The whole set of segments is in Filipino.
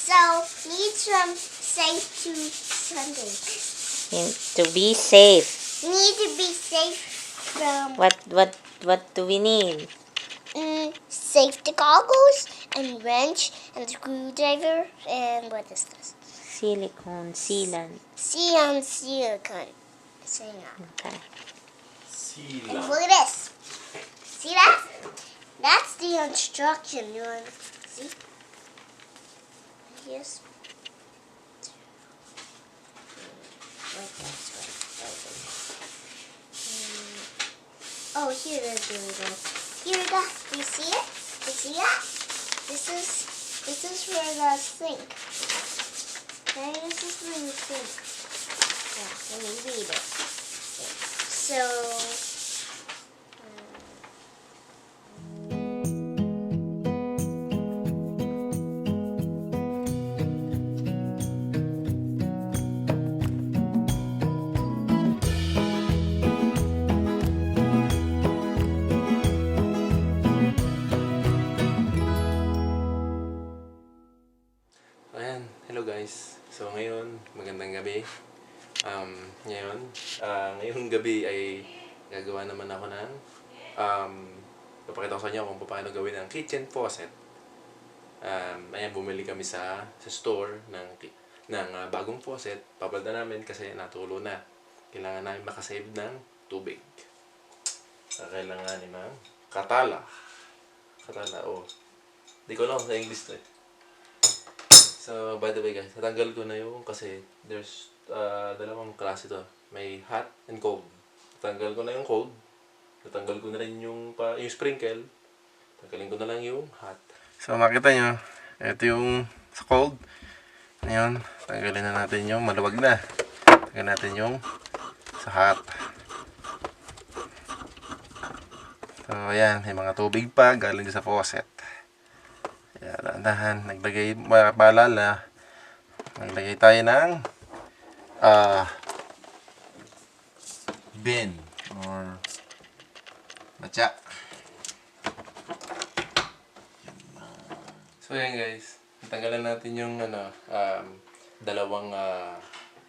So, need some safe to Sunday. To be safe. Need to be safe from What do we need? safety goggles and wrench and screwdriver and what is this? Silicone, sealant. Silicone. Okay. And look at this. See that? That's the instruction. You want to see? Yes. Like this way. Oh, here it is. Here it is. Do you see it? Do you see that? This is for the sink. Okay, this is for the sink. Yeah, let me read it. So. Ayan, hello guys. So ngayon, magandang gabi. Ngayong gabi ay gagawa naman ako ng papakita ko sa inyo kung paano gawin ang kitchen faucet. Ayan, bumili kami sa store ng bagong faucet. Papalitan namin kasi natulo na. Kailangan namin makasave ng tubig. Kailangan ni ma'am katala. Di ko alam sa English to eh. So, by the way guys, natanggal ko na yung kasi there's dalawang klase to. May hot and cold. Natanggal ko na yung cold. Natanggal ko na rin yung sprinkle. Tanggalin ko na lang yung hot. So, makita nyo, ito yung sa cold. Ngayon, tanggalin na natin yung maluwag na. Tanggalin natin yung sa hot. So, ayan, may mga tubig pa galing sa faucet. Dahan, naglagay tayo ng bin or matcha. So yan guys, tanggalan natin yung dalawang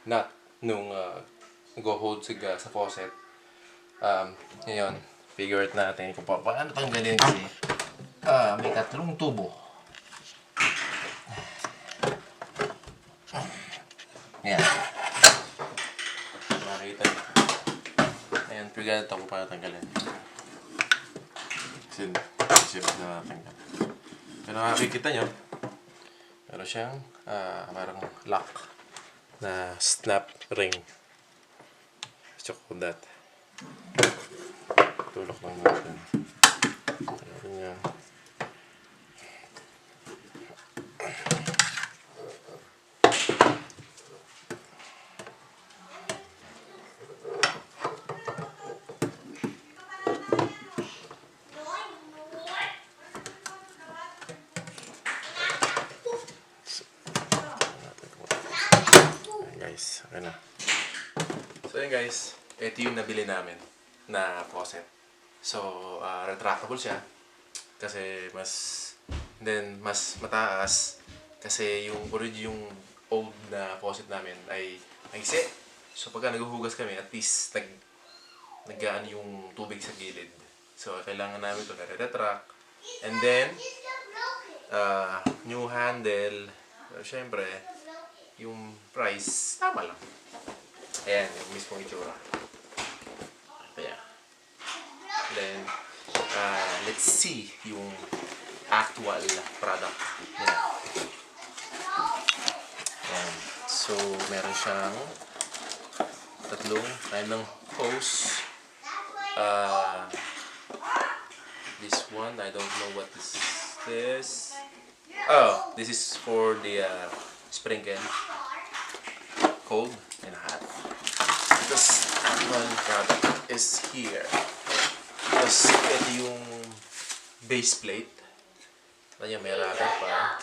nut nung go hold sa faucet. Ngayon, figure out natin kung paano tanggalin kasi may tatlong tubo. Ayan. Makikita nyo. Ayan, figure out ako para tanggalin. Kasi sipag na natanggal. Pero makikita nyo, meron siyang parang lock na snap ring. Check ko that. Tulok lang natin. Ayan. Okay na. So yun guys, ito yung nabili namin na faucet. So, retractable siya kasi mas mataas kasi yung old na faucet namin ay maigsi. So pagka naghuhugas kami, at least naggaan yung tubig sa gilid. So kailangan namin ito na-retract. And then new handle. Syempre, yung price, tama lang. Ayan, yung mismong itsura. Ayan. Then, let's see yung actual product. Ayan. Ayan. So, meron siyang tatlong ng hose. This one, I don't know what is this. Oh, this is for the sprinkle, cold and hot. This one product is here. Tapos ito yung base plate. Ayan, may rubber pa.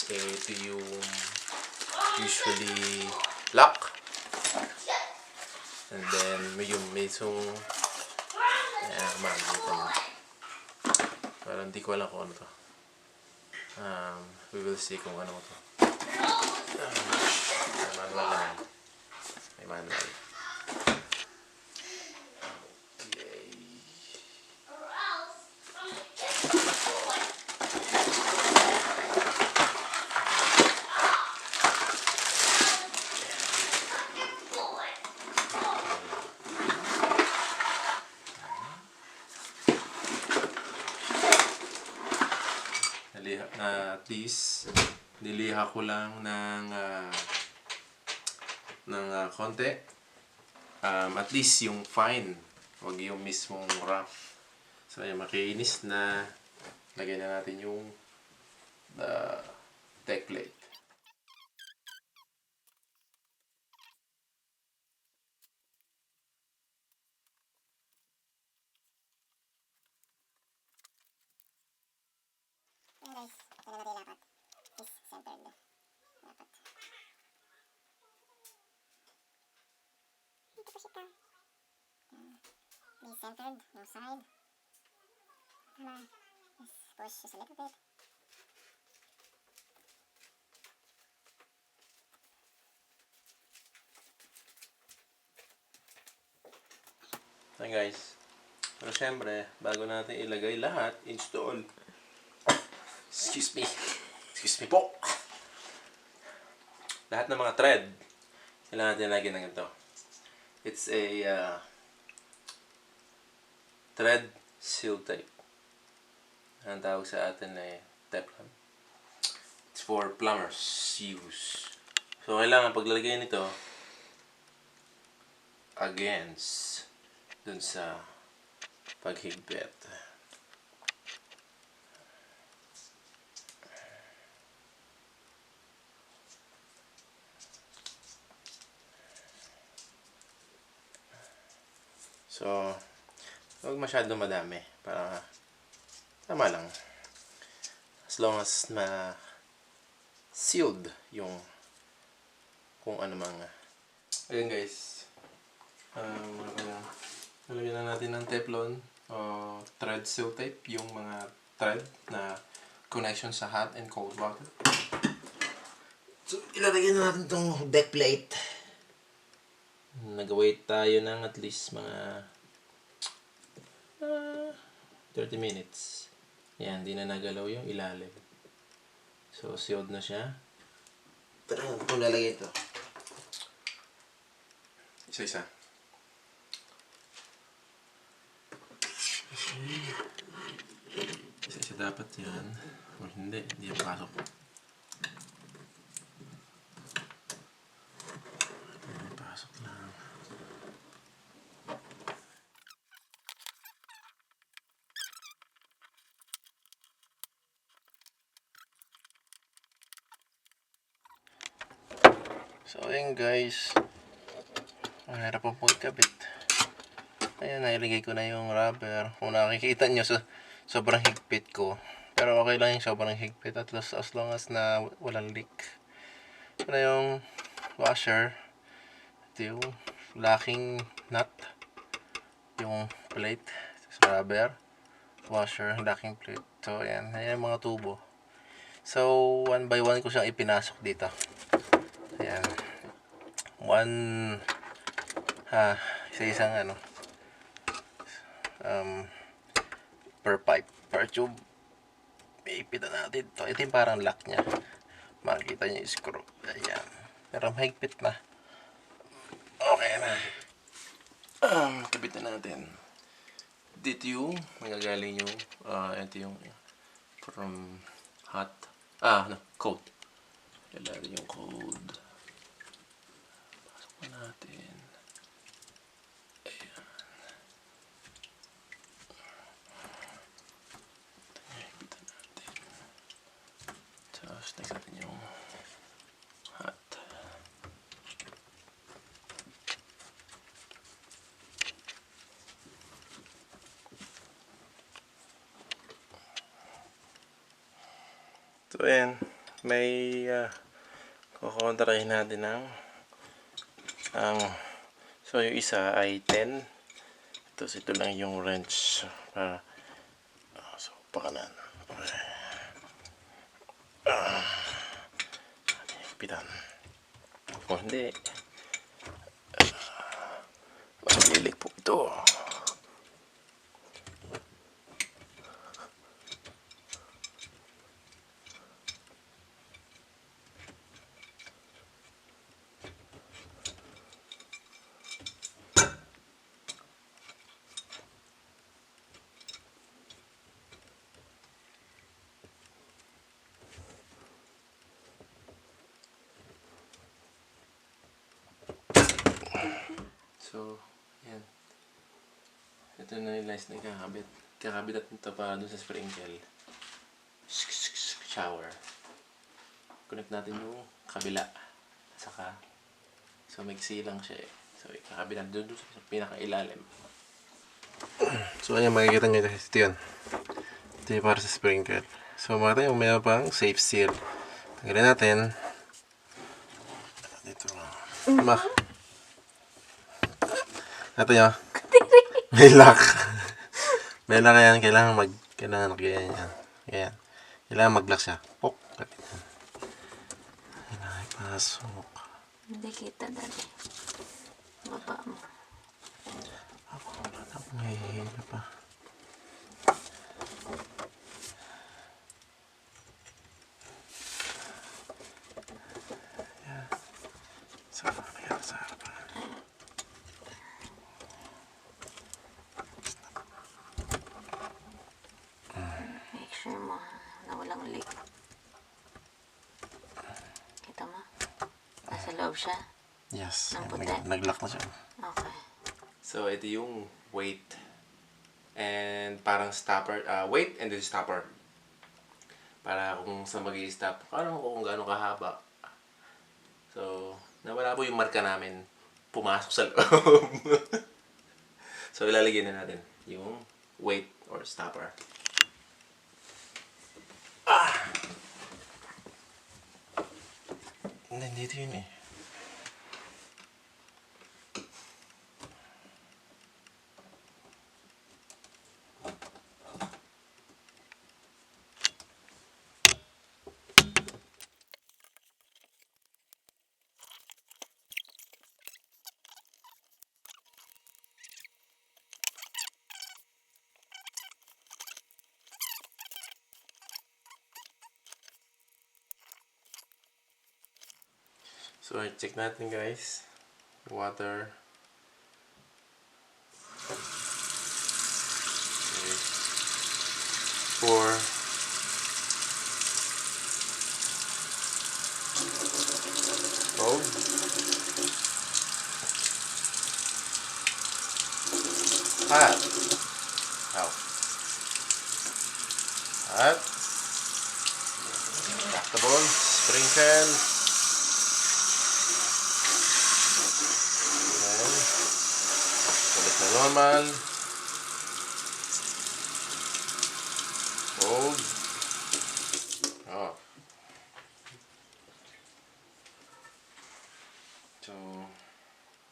Ito yung usually lock. And then may itong makikita mo. Parang hindi ko alam kung ano to. We will see kung ano to. May manual naman. May manual. Okay. At least niliha ko lang ng konti. At least yung fine, wag yung mismong rough. So yung makinis na, lagyan na natin yung deck plate. Guys, ito na natin lapat. Is centered. Dapat. Dito pa siya. Be centered, no side. Tama. Let's push just a little bit. So guys, pero syempre, bago natin ilagay lahat, install. Excuse me po. Lahat ng mga thread, kailangan natin lagyan ng ito. It's a thread seal tape. Ang tawag sa atin ay Teflon. It's for plumbers use. So kailangan paglalagay nito against dun sa paghigpit. So, huwag masyado madami para tama lang. As long as na sealed yung kung ano mga. Ayan guys. Nalagyan na natin ng Teflon thread seal tape, yung mga thread na connection sa hot and cold water. So, ilalagay na natin itong deck plate. Nag-wait tayo ng at least mga 30 minutes. Yan, di na nagalaw yung ilalim. So, sealed na siya. Tara, kung lalagay ito. Isa-isa. Isa-isa dapat yan. Kung hindi yan pasok. Pasok lang. So, ayun guys. Mahirap po ikabit. Ayan, nailagay ko na yung rubber. Kung nakikita nyo, sobrang higpit ko. Pero okay lang yung sobrang higpit at least as long as na walang leak. Ito na yung washer. Ito yung locking nut. Yung plate sa rubber. Washer, locking plate. So, ayan. Ayan yung mga tubo. So, one by one ko siyang ipinasok dito. Ayan. Isa-isang ano. Per pipe, per tube. Iipitan natin ito. Ito yung parang lock niya. Makikita niyo yung screw. Ayan. Pero mahigpit na. Okay na. Kabit na natin. Dito yung magagaling yung ito yung from hot cold. Lalagyan yung cold. Pasok na natin. Ayan. Higpitan natin. Tapos next natin yung hot. So ayan, may kukontrahin natin so yung isa ay 10, tapos ito lang yung wrench para so pakanan. Kapitan. O hindi. Malilig po ito. So, yan. Ito na yung lines na ikakabit. Kakabit natin ito pa doon sa sprinkle. Shower. Connect natin yung kabila. Saka, so maiksi lang siya eh. So, ikakabit natin doon sa pinakailalim. So, ayan, makikita nyo ito yun. Ito yung para sa sprinkle. So, makita yung mayroon pang safe seal. Tanggalin natin. Dito. Ito nyo. May lock. May lock yan. Kailangan ganyan yan. Ganyan. Kailangan mag-lock siya. Pop. Kailangan ipasok. Hindi kita dali. Baba mo. Ako mahihila pa. Yan. Sa harapan. Make sure mo na walang leak. Kita mo? Nasa loob siya? Yes. Ang puti? Nag-lock na siya. Okay. So, ito yung weight. And parang stopper. Weight and then stopper. Para kung sa mag-i-stop. Kung gaano kahaba. So, nawala po yung marka namin. Pumasok sa loob. So, ilalagay na natin yung weight or stopper. Nandito yun eh. So, check natin guys. Water. Okay. 4. Stove. Hot. Ow. Hot. Tactable. Sprinkle. Balik na normal. Hold. Off.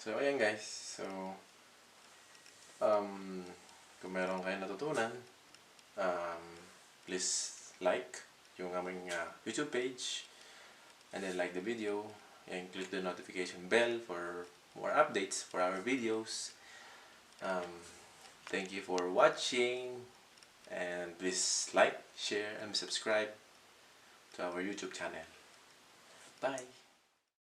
So ayan guys. So, kung meron kayo natutunan, please like yung aming YouTube page and then like the video and click the notification bell for more updates for our videos. Thank you for watching and please like, share and subscribe to our YouTube channel. Bye!